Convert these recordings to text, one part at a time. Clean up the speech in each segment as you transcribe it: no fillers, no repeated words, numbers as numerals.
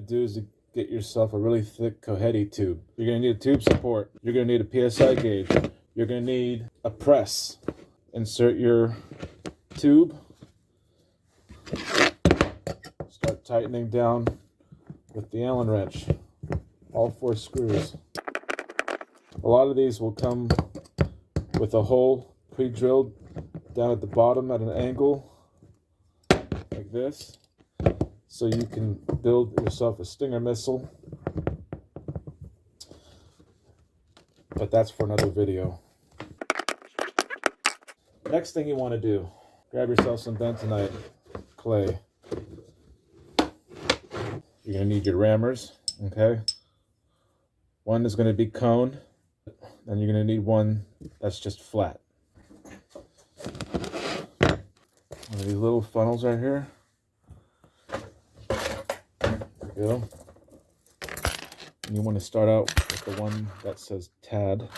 do is to get yourself a really thick Cohetti tube. You're going to need a tube support. You're going to need a PSI gauge. You're going to need a press. Insert your tube. Start tightening down with the Allen wrench. All 4 screws. A lot of these will come with a hole pre-drilled down at the bottom at an angle like this, so you can build yourself a Stinger missile. But that's for another video. Next thing you want to do, grab yourself some bentonite clay. You're going to need your rammers, okay? One is going to be cone, and you're going to need one that's just flat. One of these little funnels right here. There we go. And you want to start out with the one that says TAD.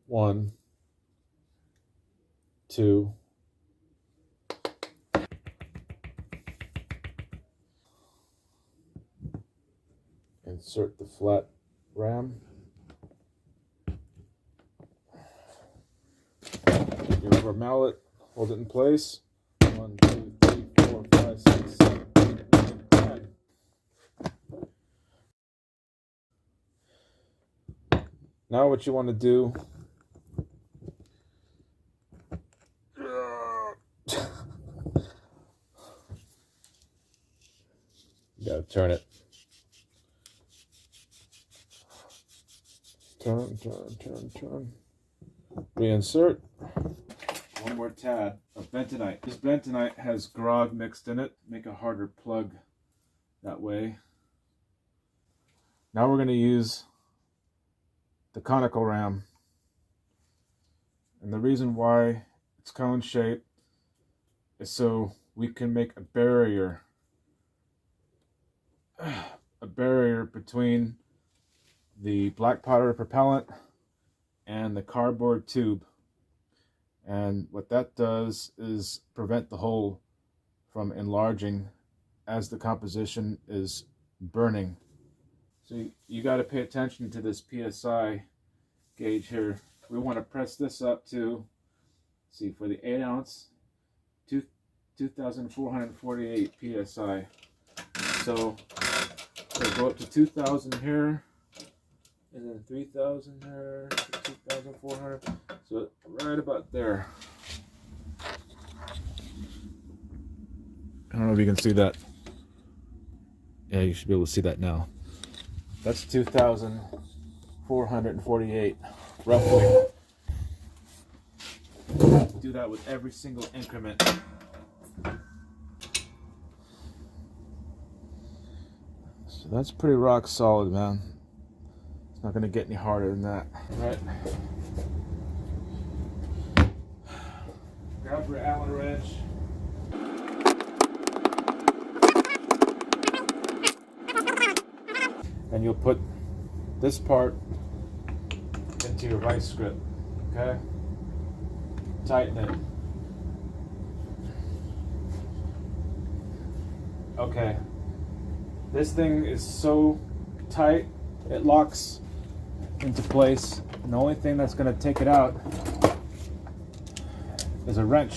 1, 2. Insert the flat ram. Get your rubber mallet, hold it in place. 1, 2, 3, 4, 5, 6, 7, 8, 9, 10. Now what you want to do, you gotta turn it. Turn. Reinsert. One more tad of bentonite. This bentonite has grog mixed in it. Make a harder plug that way. Now we're going to use the conical ram. And the reason why it's cone shaped is so we can make a barrier between the black powder propellant and the cardboard tube. And what that does is prevent the hole from enlarging as the composition is burning. So you got to pay attention to this PSI gauge here. We want to press this up to, see, for the 8 ounce, 2,448 PSI. So we'll go up to 2,000 here, and then 3,000 here, 2,400. So right about there. I don't know if you can see that. Yeah, you should be able to see that now. That's 2,448, roughly. Do that with every single increment. So that's pretty rock solid, man. It's not going to get any harder than that. All right. Grab your Allen wrench. And you'll put this part into your vice grip, okay? Tighten it. Okay. This thing is so tight, it locks into place. And the only thing that's going to take it out is a wrench.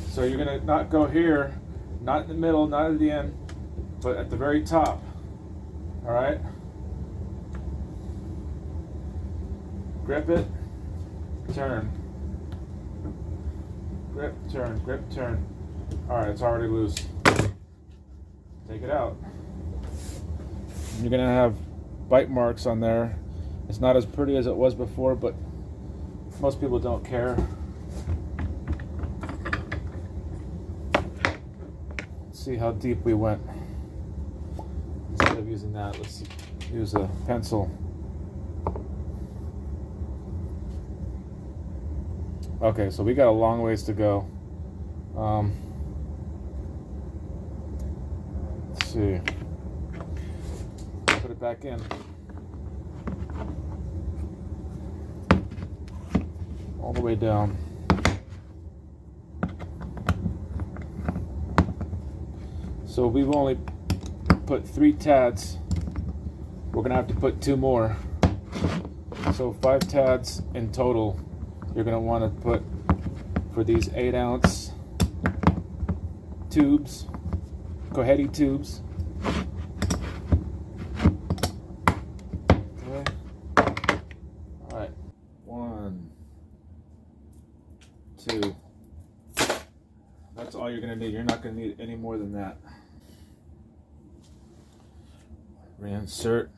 So you're going to not go here, not in the middle, not at the end, but at the very top. All right? Grip it, turn. Grip, turn, grip, turn. All right, it's already loose. Take it out. You're gonna have bite marks on there. It's not as pretty as it was before, but most people don't care. Let's see how deep we went. Instead of using that, let's use a pencil. Okay, so we got a long ways to go. Let's see. Put it back in. All the way down. So we've only put 3 tads. We're gonna have to put 2 more. So 5 tads in total you're gonna want to put for these 8-ounce tubes, Cohetti tubes. Okay. All right, 1, 2. That's all you're gonna need. You're not gonna need any more than that. Reinsert.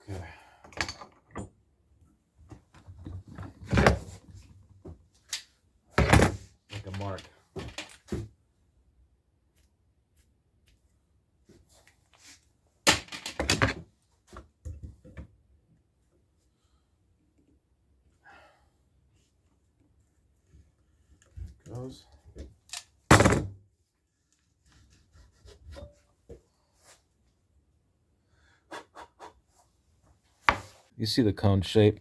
Okay. Make a mark. Goes. You see the cone shape?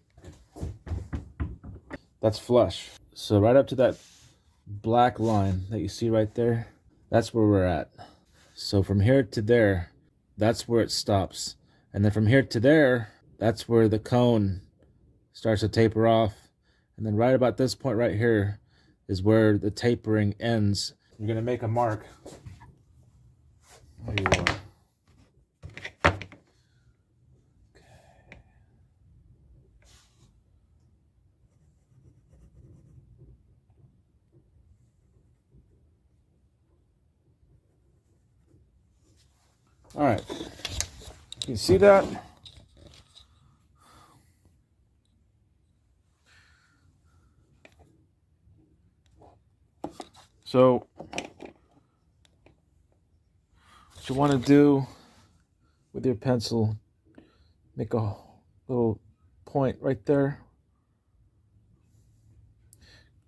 That's flush. So right up to that black line that you see right there, that's where we're at. So from here to there, that's where it stops. And then from here to there, that's where the cone starts to taper off. And then right about this point right here is where the tapering ends. You're gonna make a mark. There you are. All right, you see that? So what you want to do with your pencil, make a little point right there.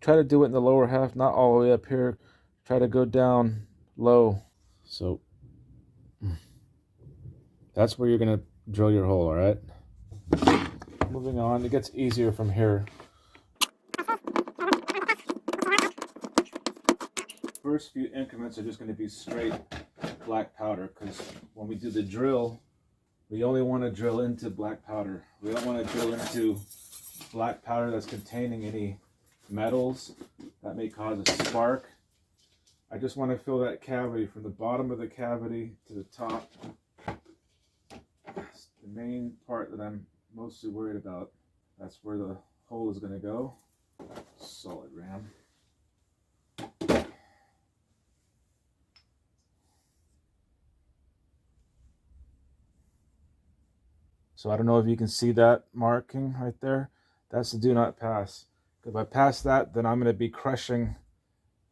Try to do it in the lower half, not all the way up here. Try to go down low. So that's where you're gonna drill your hole, all right? Moving on, it gets easier from here. First few increments are just gonna be straight black powder, because when we do the drill, we only want to drill into black powder. We don't want to drill into black powder that's containing any metals that may cause a spark. I just want to fill that cavity from the bottom of the cavity to the top. That's the main part that I'm mostly worried about. That's where the hole is going to go. Solid ram. So I don't know if you can see that marking right there. That's the do not pass. If I pass that, then I'm going to be crushing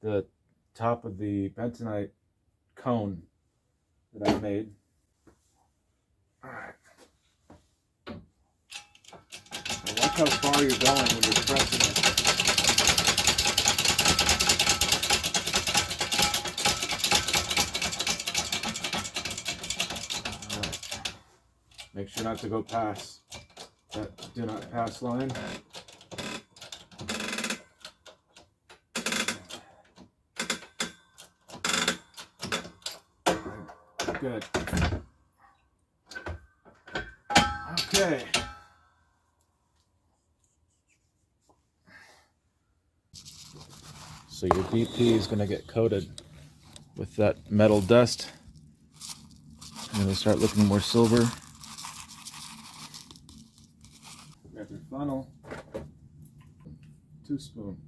the top of the bentonite cone that I made. All right. So watch how far you're going when you're pressing it. All right. Make sure not to go past that do not pass line. Good. Okay. So your BP is going to get coated with that metal dust. And it'll start looking more silver. Grab your funnel. 2 spoons.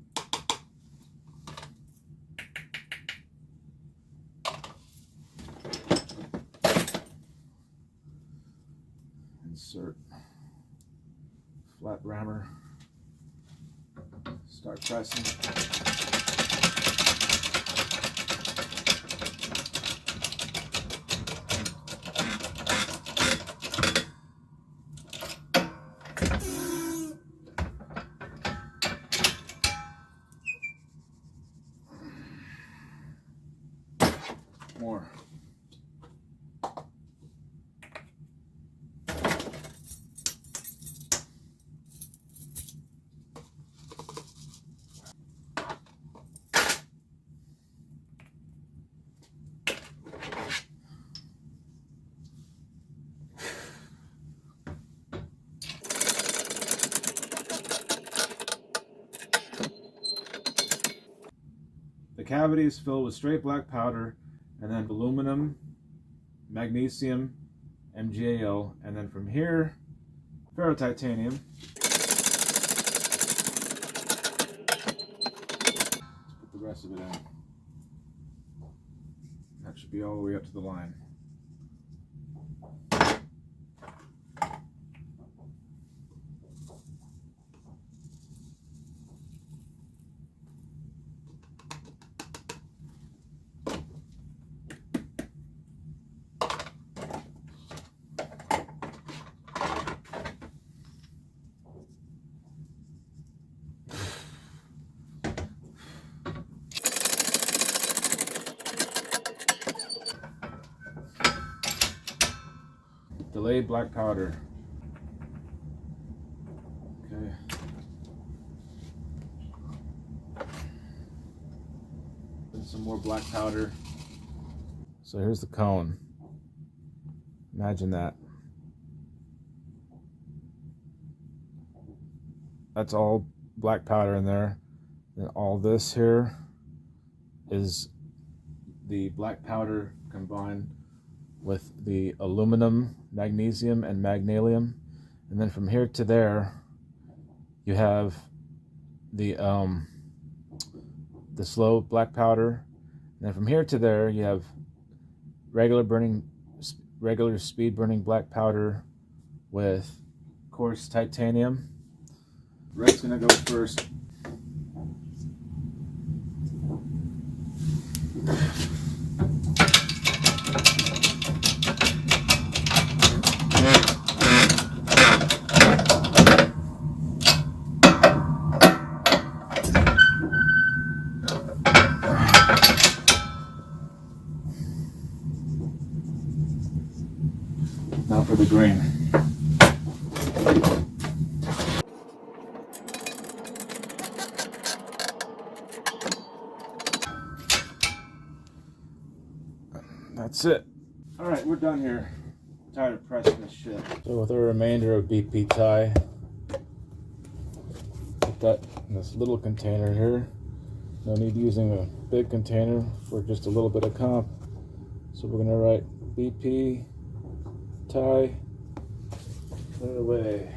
Insert flat rammer. Start pressing. More. the cavity is filled with straight black powder, and then aluminum, magnesium, MgAl, and then from here, ferrotitanium. Put the rest of it in. That should be all the way up to the line. Delayed black powder. Okay. And some more black powder. So here's the cone. Imagine that. That's all black powder in there. And all this here is the black powder combined with the aluminum, magnesium, and magnesium. And then from here to there, you have the slow black powder. And then from here to there, you have regular speed burning black powder with coarse titanium. Red's gonna go first. Now for the green. That's it. Alright, we're done here. I'm tired of pressing this shit. So with the remainder of BP tie, put that in this little container here. No need using a big container for just a little bit of comp. So we're gonna write BP tie, put it away.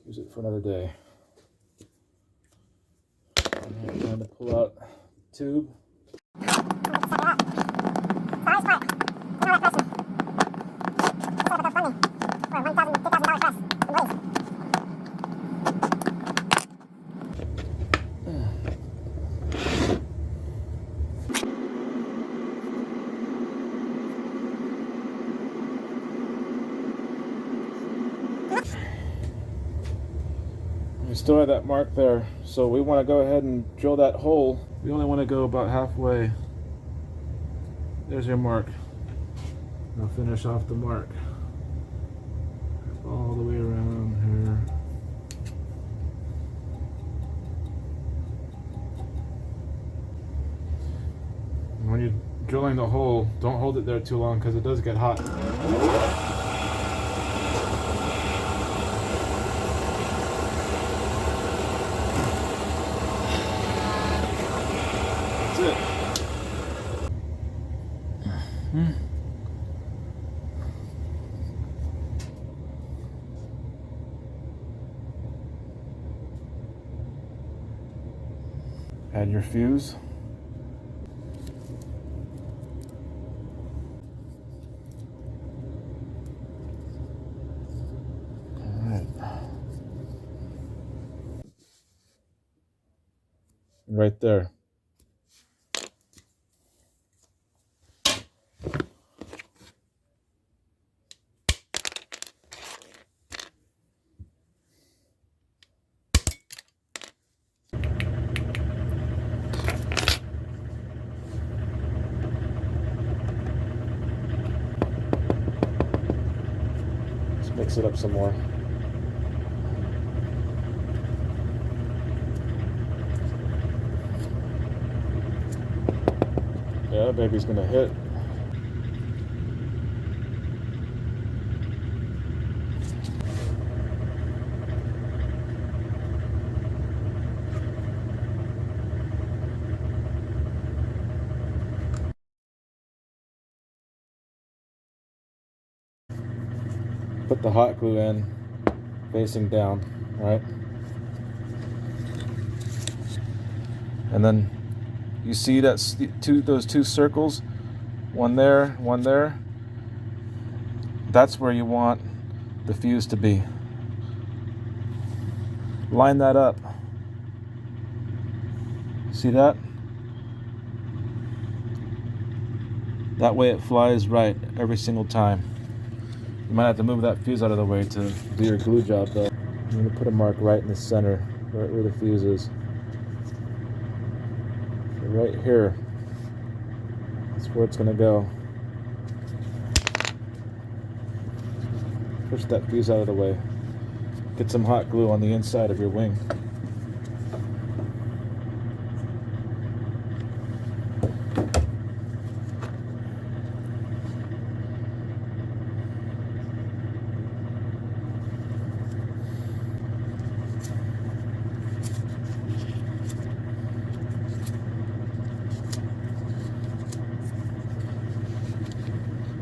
Use it for another day. I'm trying to pull out tube. We still have that mark there, so we want to go ahead and drill that hole. We only want to go about halfway. There's your mark. Now finish off the mark all the way around here. And when you're drilling the hole, don't hold it there too long because it does get hot. Add your fuse. All right. Right there. Mix it up some more. Yeah, that baby's gonna hit. put the hot glue in facing down, right? And then you see that those two circles, one there, one there. That's where you want the fuse to be. Line that up. See that? That way it flies right every single time. You might have to move that fuse out of the way to do your glue job though. I'm going to put a mark right in the center, right where the fuse is. So right here, that's where it's going to go. Push that fuse out of the way. Get some hot glue on the inside of your wing.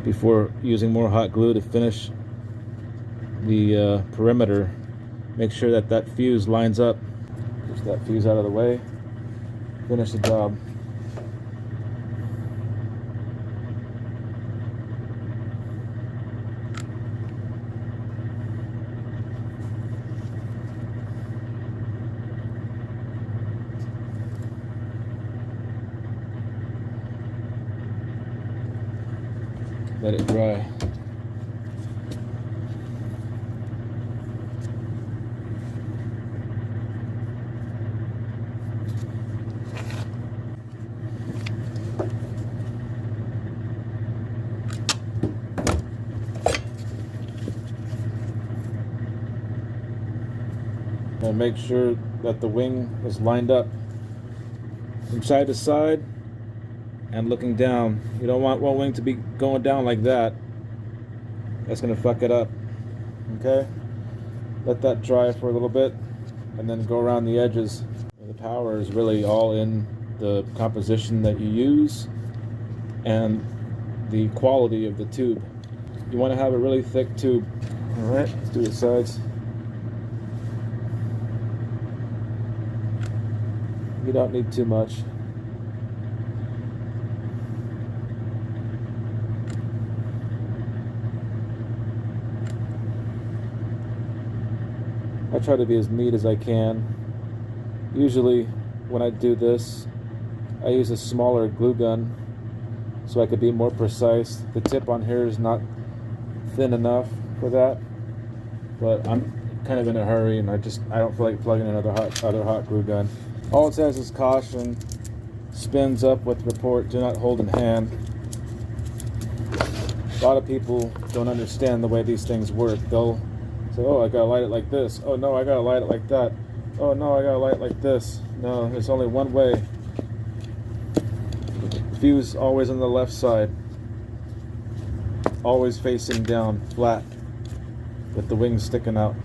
Before using more hot glue to finish the perimeter, make sure that that fuse lines up. Push that fuse out of the way. Finish the job. Let it dry. And make sure that the wing is lined up from side to side and looking down. You don't want one wing to be going down like that. That's going to fuck it up. Okay? Let that dry for a little bit and then go around the edges. The power is really all in the composition that you use and the quality of the tube. You want to have a really thick tube. Alright, let's do the sides. You don't need too much. I try to be as neat as I can. Usually when I do this, I use a smaller glue gun so I could be more precise. The tip on here is not thin enough for that, but I'm kind of in a hurry and I don't feel like plugging another hot glue gun. All it says is caution, spins up with report, do not hold in hand. A lot of people don't understand the way these things work. They'll say, oh, I gotta light it like this. Oh no, I gotta light it like that. Oh no, I gotta light it like this. No, there's only one way. Fuse always on the left side. Always facing down, flat, with the wings sticking out.